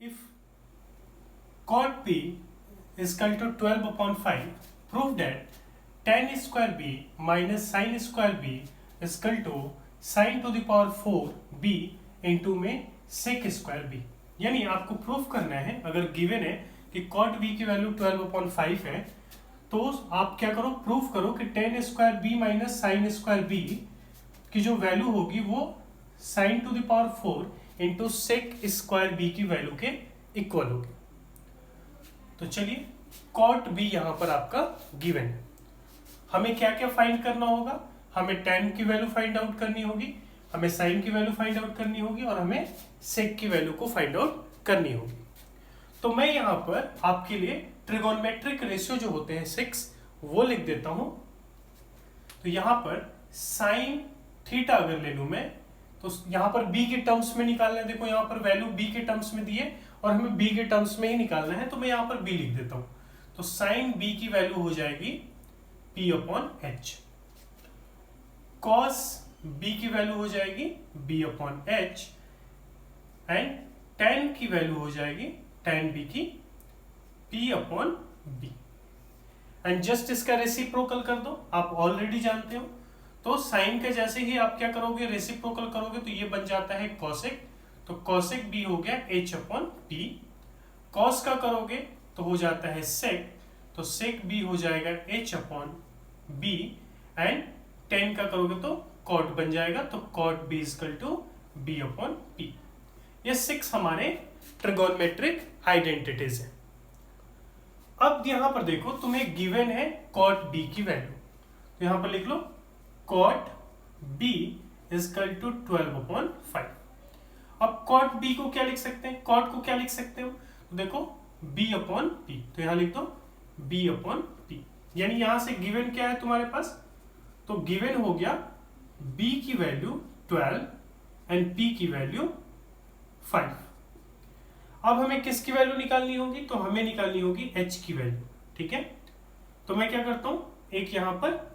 If cot B is equal to 12 upon 5, prove that tan square B minus sin square B is equal to sin to the power 4 B into में sec square B। यानी आपको proof करना है, अगर given है कि cot B की value 12 upon 5 है, तो आप क्या करो, प्रूफ करो कि tan square B minus sine square B की जो वैल्यू होगी वो sin to the power 4 into sec square B की वैल्यू के इक्वल होगी। तो चलिए कॉट बी यहां पर आपका गिवन है, हमें क्या क्या फाइंड करना होगा, हमें tan की वैल्यू फाइंड आउट करनी होगी, हमें sin की वैल्यू फाइंड आउट करनी होगी और हमें sec की वैल्यू को फाइंड आउट करनी होगी। तो मैं यहां पर आपके लिए ट्रिगोनोमेट्रिक रेशियो जो होते हैं 6 वो लिख देता हूं। तो यहां पर sin थीटा अगर ले लूं मैं, तो यहां पर b के टर्म्स में निकालना है। देखो यहां पर वैल्यू b के टर्म्स में दी है और हमें b के टर्म्स में ही निकालना है, तो मैं यहां पर b लिख देता हूं। तो sin b की वैल्यू हो जाएगी p upon h, cos b की वैल्यू हो जाएगी b upon h and tan की वैल्यू हो जाएगी tan b की p upon b। And just इसका रेसिप्रोकल कर दो, आप ऑलरेडी जानते हो। तो साइन के जैसे ही आप क्या करोगे, रेसिप्रोकल करोगे, तो ये बन जाता है कॉसेक। तो कॉसेक बी हो गया h अपॉन पी। कॉस का करोगे तो हो जाता है सेक, तो सेक बी हो जाएगा h upon B and tan का करोगे तो कॉट बन जाएगा, तो cot B is equal to B upon P. ये 6 हमारे ट्रिगोनोमेट्रिक आइडेंटिटीज है। अब यहां पर देखो तुम्हें गिवन है कॉट बी की वैल्यू, तो यहां पर लिख लो cot b is equal to 12 upon 5। अब कॉट b को क्या लिख सकते हैं, कॉट को क्या लिख सकते हो, तो देखो b अपॉन p, तो यहां लिख दो b अपॉन p। यानी यहां से गिवन क्या है तुम्हारे पास, तो गिवन हो गया b की वैल्यू 12 एंड p की वैल्यू 5। अब हमें किसकी वैल्यू निकालनी होगी, तो हमें निकालनी होगी h की वैल्यू। ठीक है, तो मैं क्या करता हूं, एक यहां पर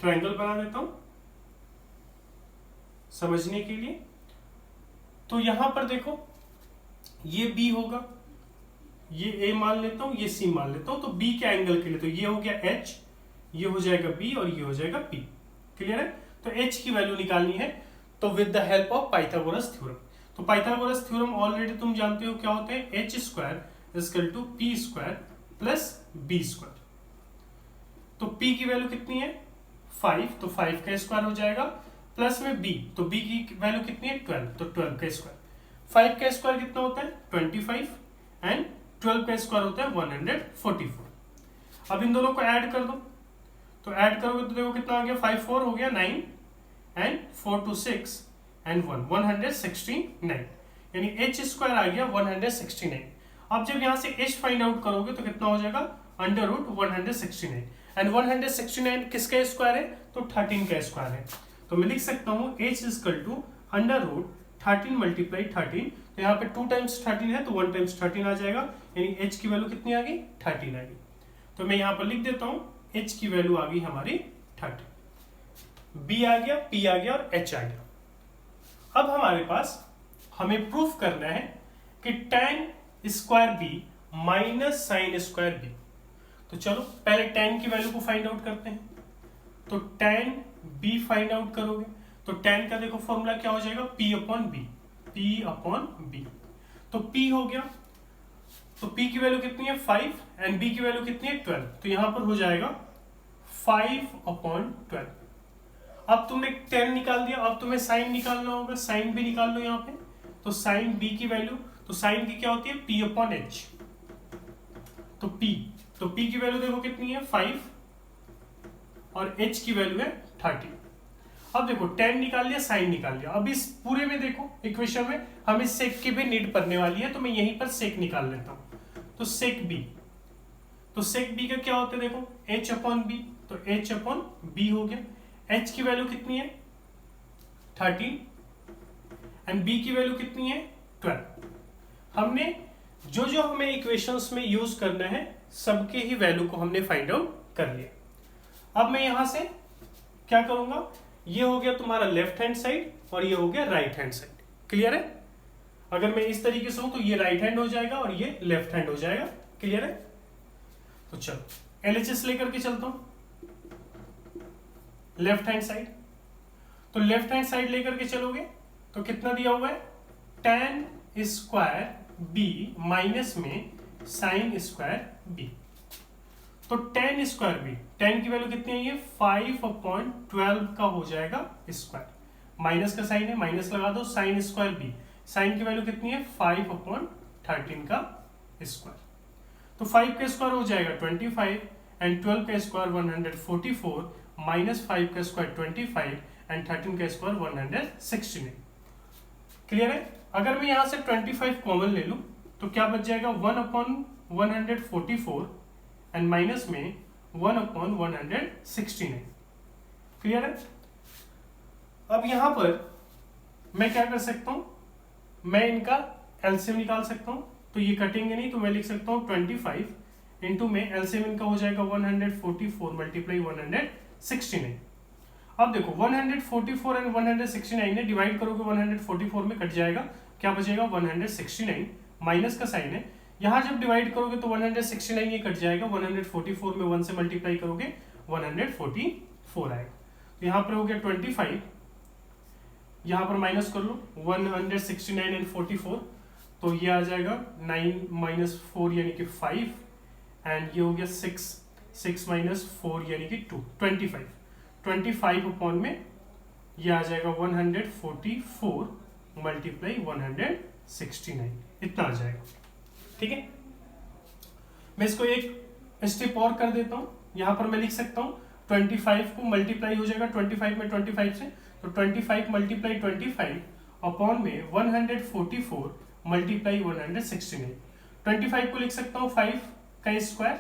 ट्रायंगल बना देता हूं समझने के लिए। तो यहां पर देखो ये b होगा, ये a मान लेता हूं, ये c मान लेता हूं, तो b के एंगल के लिए तो ये हो गया h, ये हो जाएगा b और ये हो जाएगा p। क्लियर है, तो h की वैल्यू निकालनी है, तो with the help of Pythagoras theorem. तो पाइथागोरस थ्योरम ऑलरेडी तुम जानते हो क्या होते हैं, h square is equal to p square plus b square. तो p की वैल्यू कितनी है 5, तो 5 का स्क्वायर हो जाएगा, प्लस में b, तो b की वैल्यू कितनी है 12, तो 12 का स्क्वायर। 5 का स्क्वायर कितना होता है 25 एंड 12 का स्क्वायर होता है 144। अब इन दोनों को ऐड कर दो, तो ऐड करोगे तो देखो कितना आ गया, 5 4 हो गया 9 एंड 4 2 6 एंड 1 169, यानी h स्क्वायर आ गया 169। अब जब यहां से h फाइंड आउट करोगे तो कितना हो जाएगा अंडर रूट 169 एंड 169 किसका स्क्वायर है, तो 13 का स्क्वायर है। तो मैं लिख सकता हूं h is equal to under root 13 multiply 13, तो यहाँ पे 2 टाइम्स 13 है तो 1 टाइम्स 13 आ जाएगा, यानी h की वैल्यू कितनी आ गई 13 आ गई। तो मैं यहाँ पर लिख देता हूं h की वैल्यू आ गई हमारी 13, b आ गया, p आ गया और h आ गया। अब हमारे पास हमें प्रूफ करना है कि tan square b minus sine square b। तो चलो पहले tan की वैल्यू को फाइंड आउट करते हैं। तो tan b फाइंड आउट करोगे तो tan का देखो फॉर्मूला क्या हो जाएगा, p upon b, p upon b। तो p हो गया, तो p की वैल्यू कितनी है 5 एंड b की वैल्यू कितनी है 12, तो यहां पर हो जाएगा 5 अपॉन 12। अब तुमने tan निकाल दिया, अब तुम्हें sin निकालना होगा, sin भी निकाल लो यहाँ पे। तो sin b की वैल्यू, तो sin की क्या होती है p अपॉन h, तो p की वैल्यू देखो कितनी है 5 और h की वैल्यू है 30। अब देखो tan निकाल लिया, sin निकाल लिया। अब इस पूरे में देखो इक्वेशन में हमें sec की भी नीड पड़ने वाली है, तो मैं यहीं पर sec निकाल लेता हूं। तो sec b, तो sec b का क्या होता है देखो h अपॉन b, तो h अपॉन b हो गया। h की वैल्यू कितनी है 13 एंड b की वैल्यू कितनी है 12। हमने जो जो हमें इक्वेशंस में यूज करना है सबके ही वैल्यू को हमने फाइंड आउट कर लिया। अब मैं यहां से क्या करूंगा, ये हो गया तुम्हारा लेफ्ट हैंड साइड और ये हो गया राइट हैंड साइड। क्लियर है, अगर मैं इस तरीके से हूं तो ये राइट हैंड हो जाएगा और ये लेफ्ट हैंड हो जाएगा। क्लियर है? तो चलो LHS लेकर के चलता हूं लेफ्ट हैंड साइड। तो लेफ्ट हैंड साइड लेकर के चलोगे तो कितना दिया हुआ है, tan स्क्वायर b माइनस में sin स्क्वायर b। तो tan स्क्वायर b, tan की वैल्यू कितनी है, ये 5/12 का हो जाएगा स्क्वायर। माइनस का साइन है, माइनस लगा दो, sin स्क्वायर b, sin की वैल्यू कितनी है 5/13 का स्क्वायर। तो 5 का स्क्वायर हो जाएगा 25 एंड 12 का स्क्वायर 144 माइनस 5 का स्क्वायर 25 एंड 13 का स्क्वायर 169। क्लियर है? अगर मैं यहां से 25 कॉमन ले लूं तो क्या बच जाएगा 1/144 एंड माइनस में 1/169। क्लियर है? अब यहां पर मैं क्या कर सकता हूं, मैं इनका एलसीएम निकाल सकता हूं। तो ये कटेंगे नहीं तो मैं लिख सकता हूं 25 इंटू में एलसीएम इनका हो जाएगा 144 मल्टीप्लाई 169। अब देखो 144 एंड 169 ने डिवाइड करोगे 144 में कट जाएगा, क्या बचेगा 169, माइनस का साइन है। यहां जब डिवाइड करोगे तो 169 ये कट जाएगा, 144 में 1 से मल्टीप्लाई करोगे 144 आएगा। तो यहां पर हो गया 25, यहां पर माइनस कर लो 169 एंड 44, तो ये आ जाएगा 9 माइनस 4 यानी कि 5 एंड ये हो गया 6 माइनस 4 यानी कि 2, 25 अपॉन में ये आ जाएगा 144 मल्टीप्लाई 169, इतना आ जाएगा। ठीक है, मैं इसको एक स्टेप और कर देता हूं। यहां पर मैं लिख सकता हूं 25 को मल्टीप्लाई हो जाएगा 25 में 25 से, तो 25 मल्टीप्लाई 25 अपॉन में 144 मल्टीप्लाई 169। 25 को लिख सकता हूं 5 का स्क्वायर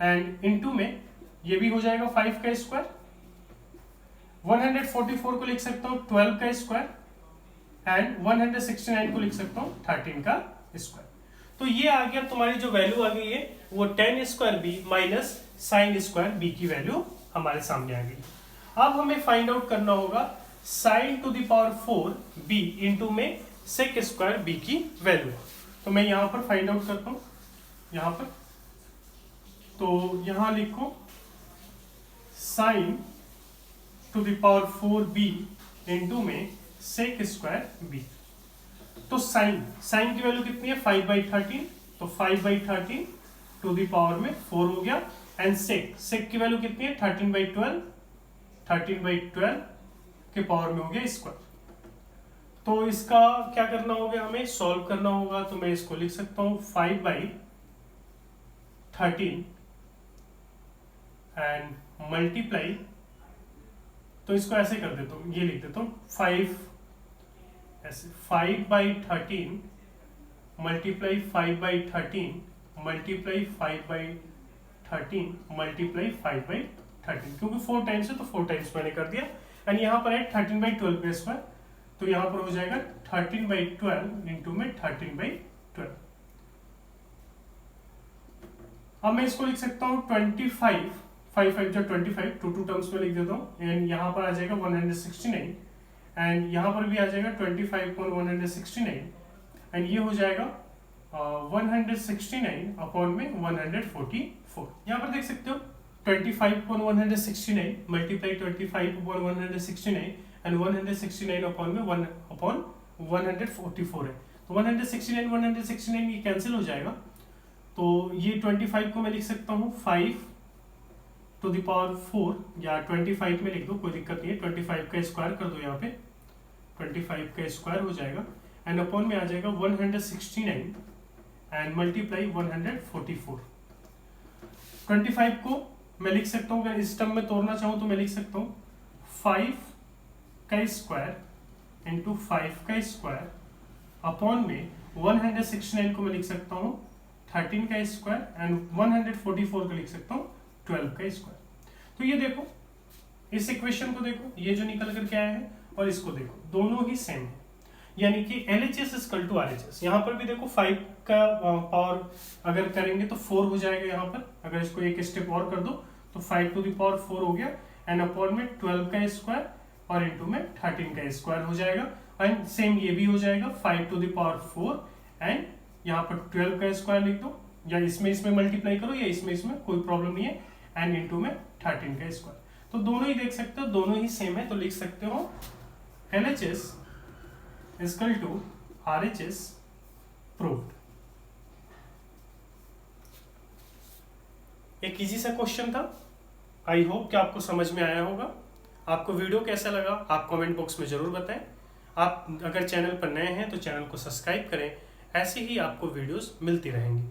एंड इनटू में ये भी हो जाएगा 5 का स्क्वायर। 144 को लिख सकता हूं 12 का स्क्वायर एंड 169 को लिख सकता हूं 13 का स्क्वायर। तो ये आ गया तुम्हारी जो वैल्यू आ गई है वो tan square B minus sine square B की वैल्यू हमारे सामने आ गई। अब हमें फाइंड आउट करना होगा sin to the power 4 b into में sec स्क्वायर b की वैल्यू। तो मैं यहां पर फाइंड आउट करता हूं, यहां पर तो यहां लिखो sin to the power 4 b into में sec स्क्वायर b। तो साइन की वैल्यू कितनी है 5/13, तो 5/13 टू द पावर में 4 हो गया एंड सेक की वैल्यू कितनी है 13/12 के पावर में हो गया स्क्वायर। तो इसका क्या करना होगा, हमें सॉल्व करना होगा। तो मैं इसको लिख सकता हूं 5/13 एंड मल्टीप्लाई, तो इसको ऐसे कर देता हूं, ये लिख देता हूं 5/13 मल्टीप्लाई 5/13 मल्टीप्लाई 5/13 मल्टीप्लाई 5/13, क्योंकि 4 टाइम्स है तो 4 टाइम्स मैंने कर दिया एंड यहाँ पर है 13/12 का स्क्वायर, तो यहाँ पर हो जाएगा 13/12 इंटू में 13/12। अब मैं इसको लिख सकता हूँ 25, 5 जो 25 टू टर्म्स में लिख देता हूँ एंड यहाँ पर आ जाएगा 169 एंड यहाँ पर भी आ जाएगा 25/169 एंड ये हो जाएगा 169 अपॉन में 144। यहाँ पर देख सकते हो 25/169 मल्टीप्लाई 25/169 एंड 169 अपॉन में 1/144 है, तो 169 ये कैंसिल हो जाएगा। तो ये 25 को मैं लिख सकता हूँ 5 टू द पावर 4 या 25 में लिख दो, कोई दिक्कत नहीं है। 25 का स्क्वायर कर दो, यहाँ पे 25 का स्क्वायर हो जाएगा एंड अपॉन में आ जाएगा 169 एंड मल्टीप्लाई 144। 25 को मैं लिख सकता हूँ, अगर इस टर्म में तोड़ना चाहूँ तो मैं लिख सकता हूँ 5 का स्क्वायर इंटू 5 का स्क्वायर अपॉन में 169 को मैं लिख सकता हूँ 13 का स्क्वायर एंड 144 को लिख सकता हूँ 12 का स्क्वायर। तो ये देखो, इस इक्वेशन को देखो, ये जो निकल करके आया है और इसको देखो, दोनों ही सेम है, यानी कि LHS इक्वल टू RHS। यहाँ पर भी देखो 5 का पावर अगर करेंगे तो 4 हो जाएगा। यहाँ पर अगर इसको एक स्टेप और कर दो तो 5 टू द पावर 4 हो गया एंड अपॉन में 12 का स्क्वायर और इंटू में 13 का स्क्वायर हो जाएगा एंड सेम ये भी हो जाएगा 5 to the power 4 एंड यहाँ पर 12 का स्क्वायर लिख दो, या इसमें मल्टीप्लाई करो या इसमें कोई प्रॉब्लम नहीं है, एंड इनटू में 13 का स्क्वायर। तो दोनों ही देख सकते हो, दोनों ही सेम है, तो लिख सकते हो LHS equal to RHS proved. एक इजी सा क्वेश्चन था, आई होप कि आपको समझ में आया होगा। आपको वीडियो कैसा लगा आप कमेंट बॉक्स में जरूर बताएं। आप अगर चैनल पर नए हैं तो चैनल को सब्सक्राइब करें, ऐसे ही आपको वीडियोस मिलती रहेंगी।